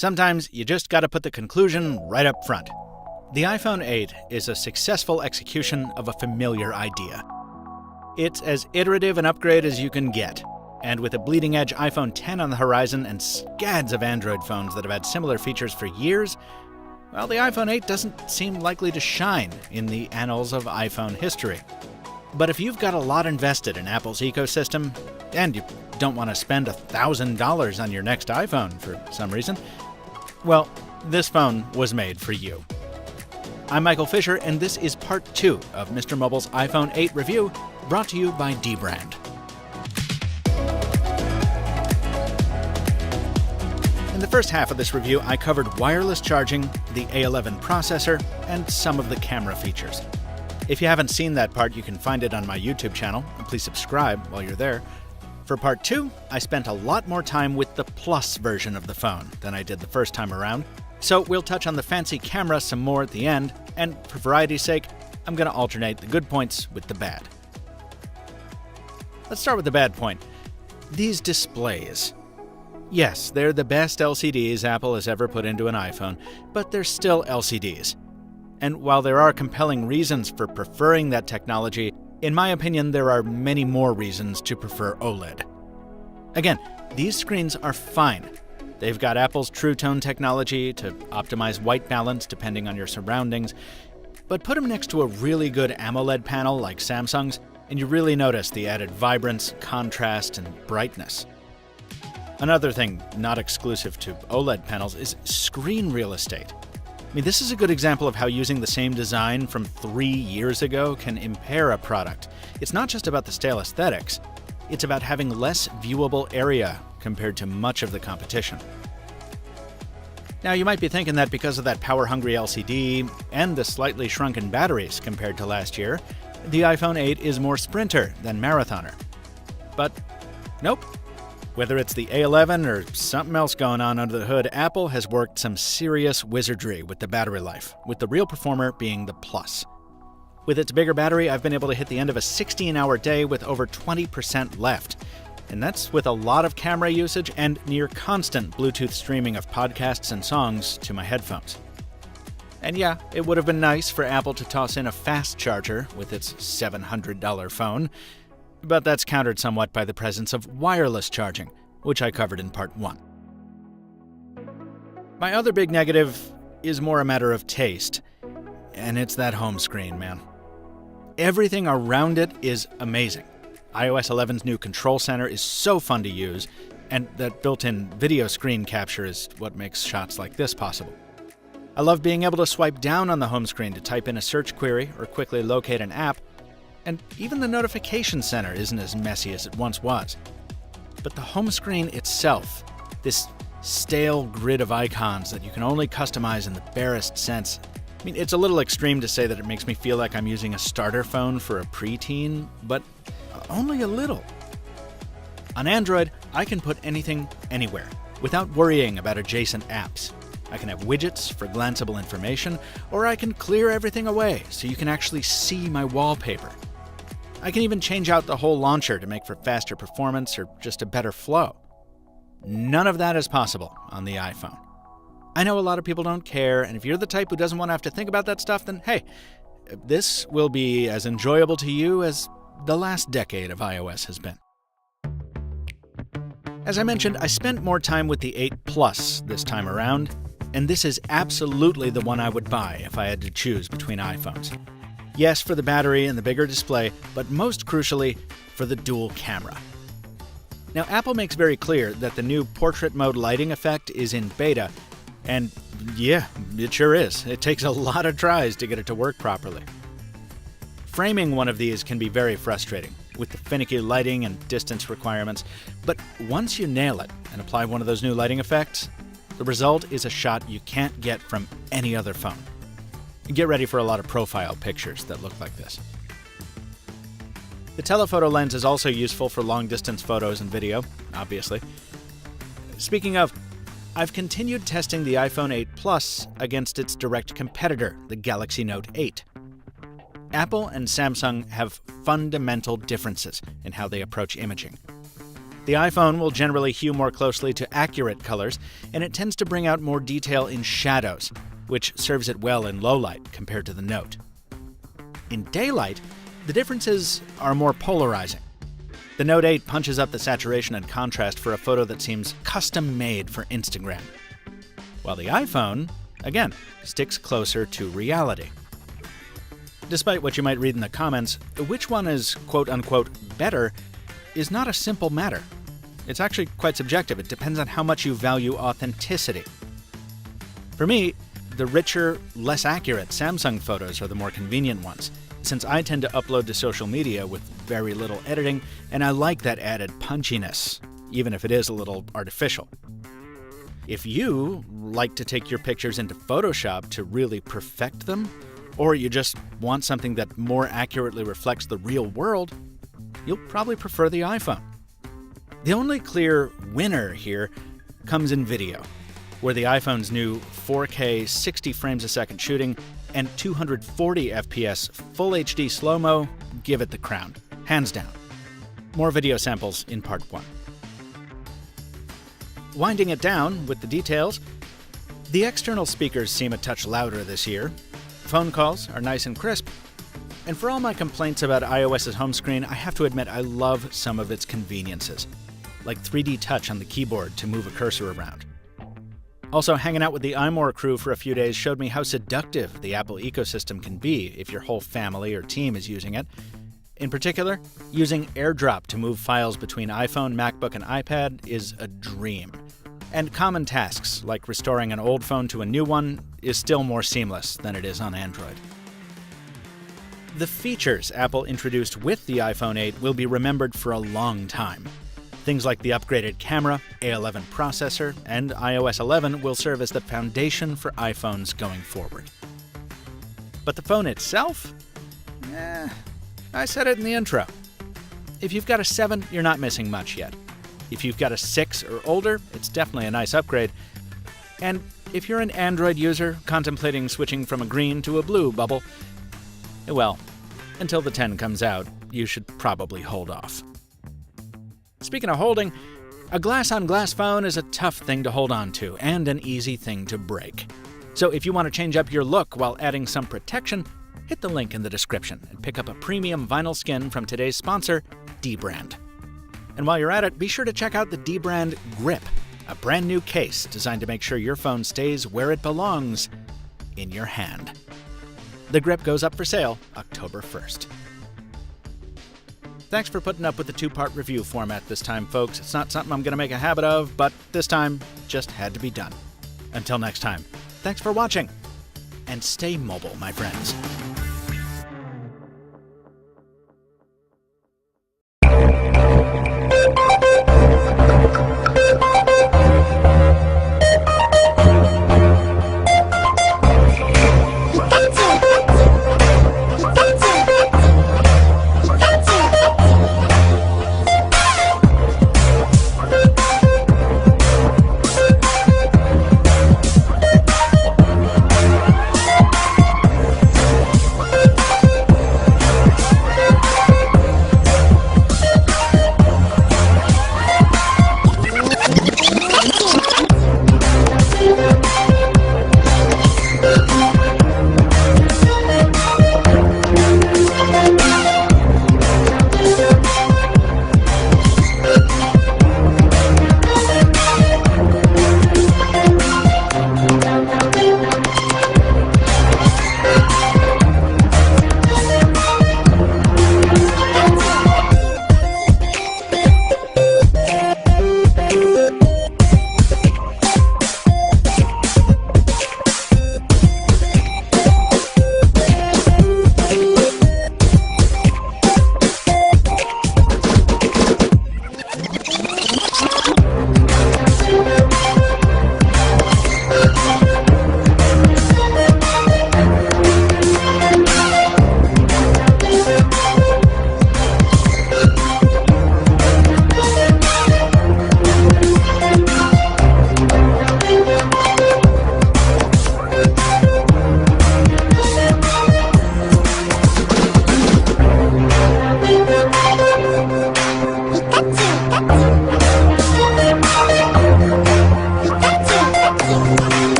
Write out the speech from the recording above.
Sometimes you just gotta put the conclusion right up front. The iPhone 8 is a successful execution of a familiar idea. It's as iterative an upgrade as you can get. And with a bleeding-edge iPhone 10 on the horizon and scads of Android phones that have had similar features for years, well, the iPhone 8 doesn't seem likely to shine in the annals of iPhone history. But if you've got a lot invested in Apple's ecosystem, and you don't want to spend $1,000 on your next iPhone for some reason, well, this phone was made for you. I'm Michael Fisher, and this is part 2 of MrMobile's iPhone 8 review, brought to you by dbrand. In the first half of this review, I covered wireless charging, the A11 processor, and some of the camera features. If you haven't seen that part, you can find it on my YouTube channel, and please subscribe while you're there. For part 2, I spent a lot more time with the Plus version of the phone than I did the first time around, so we'll touch on the fancy camera some more at the end, and for variety's sake, I'm going to alternate the good points with the bad. Let's start with the bad point. These displays. Yes, they're the best LCDs Apple has ever put into an iPhone, but they're still LCDs. And while there are compelling reasons for preferring that technology, in my opinion, there are many more reasons to prefer OLED. Again, these screens are fine. They've got Apple's True Tone technology to optimize white balance depending on your surroundings, but put them next to a really good AMOLED panel like Samsung's, and you really notice the added vibrance, contrast, and brightness. Another thing not exclusive to OLED panels is screen real estate. I mean, this is a good example of how using the same design from 3 years ago can impair a product. It's not just about the stale aesthetics, it's about having less viewable area compared to much of the competition. Now, you might be thinking that because of that power-hungry LCD and the slightly shrunken batteries compared to last year, the iPhone 8 is more sprinter than marathoner. But nope. Whether it's the A11 or something else going on under the hood, Apple has worked some serious wizardry with the battery life, with the real performer being the Plus. With its bigger battery, I've been able to hit the end of a 16-hour day with over 20% left. And that's with a lot of camera usage and near constant Bluetooth streaming of podcasts and songs to my headphones. And yeah, it would have been nice for Apple to toss in a fast charger with its $700 phone, but that's countered somewhat by the presence of wireless charging, which I covered in part 1. My other big negative is more a matter of taste, and it's that home screen, man. Everything around it is amazing. iOS 11's new control center is so fun to use, and that built-in video screen capture is what makes shots like this possible. I love being able to swipe down on the home screen to type in a search query or quickly locate an app, and even the notification center isn't as messy as it once was. But the home screen itself, this stale grid of icons that you can only customize in the barest sense, I mean, it's a little extreme to say that it makes me feel like I'm using a starter phone for a preteen, but only a little. On Android, I can put anything anywhere without worrying about adjacent apps. I can have widgets for glanceable information, or I can clear everything away so you can actually see my wallpaper. I can even change out the whole launcher to make for faster performance or just a better flow. None of that is possible on the iPhone. I know a lot of people don't care, and if you're the type who doesn't want to have to think about that stuff, then hey, this will be as enjoyable to you as the last decade of iOS has been. As I mentioned, I spent more time with the 8 Plus this time around, and this is absolutely the one I would buy if I had to choose between iPhones. Yes, for the battery and the bigger display, but most crucially, for the dual camera. Now, Apple makes very clear that the new portrait mode lighting effect is in beta, and yeah, it sure is. It takes a lot of tries to get it to work properly. Framing one of these can be very frustrating, with the finicky lighting and distance requirements, but once you nail it and apply one of those new lighting effects, the result is a shot you can't get from any other phone. Get ready for a lot of profile pictures that look like this. The telephoto lens is also useful for long-distance photos and video, obviously. Speaking of, I've continued testing the iPhone 8 Plus against its direct competitor, the Galaxy Note 8. Apple and Samsung have fundamental differences in how they approach imaging. The iPhone will generally hue more closely to accurate colors, and it tends to bring out more detail in shadows, which serves it well in low light compared to the Note. In daylight, the differences are more polarizing. The Note 8 punches up the saturation and contrast for a photo that seems custom-made for Instagram, while the iPhone, again, sticks closer to reality. Despite what you might read in the comments, which one is quote-unquote better is not a simple matter. It's actually quite subjective. It depends on how much you value authenticity. For me, the richer, less accurate Samsung photos are the more convenient ones, since I tend to upload to social media with very little editing, and I like that added punchiness, even if it is a little artificial. If you like to take your pictures into Photoshop to really perfect them, or you just want something that more accurately reflects the real world, you'll probably prefer the iPhone. The only clear winner here comes in video, where the iPhone's new 4K 60 frames a second shooting and 240 FPS Full HD slow-mo give it the crown, hands down. More video samples in part 1. Winding it down with the details, the external speakers seem a touch louder this year. Phone calls are nice and crisp. And for all my complaints about iOS's home screen, I have to admit I love some of its conveniences, like 3D touch on the keyboard to move a cursor around. Also, hanging out with the iMore crew for a few days showed me how seductive the Apple ecosystem can be if your whole family or team is using it. In particular, using AirDrop to move files between iPhone, MacBook, and iPad is a dream. And common tasks, like restoring an old phone to a new one, is still more seamless than it is on Android. The features Apple introduced with the iPhone 8 will be remembered for a long time. Things like the upgraded camera, A11 processor, and iOS 11 will serve as the foundation for iPhones going forward. But the phone itself? I said it in the intro. If you've got a 7, you're not missing much yet. If you've got a 6 or older, it's definitely a nice upgrade. And if you're an Android user contemplating switching from a green to a blue bubble, well, until the 10 comes out, you should probably hold off. Speaking of holding, a glass-on-glass phone is a tough thing to hold on to and an easy thing to break. So if you want to change up your look while adding some protection, hit the link in the description and pick up a premium vinyl skin from today's sponsor, dbrand. And while you're at it, be sure to check out the dbrand Grip, a brand new case designed to make sure your phone stays where it belongs, in your hand. The Grip goes up for sale October 1st. Thanks for putting up with the 2-part review format this time, folks. It's not something I'm going to make a habit of, but this time, it just had to be done. Until next time, thanks for watching, and stay mobile, my friends.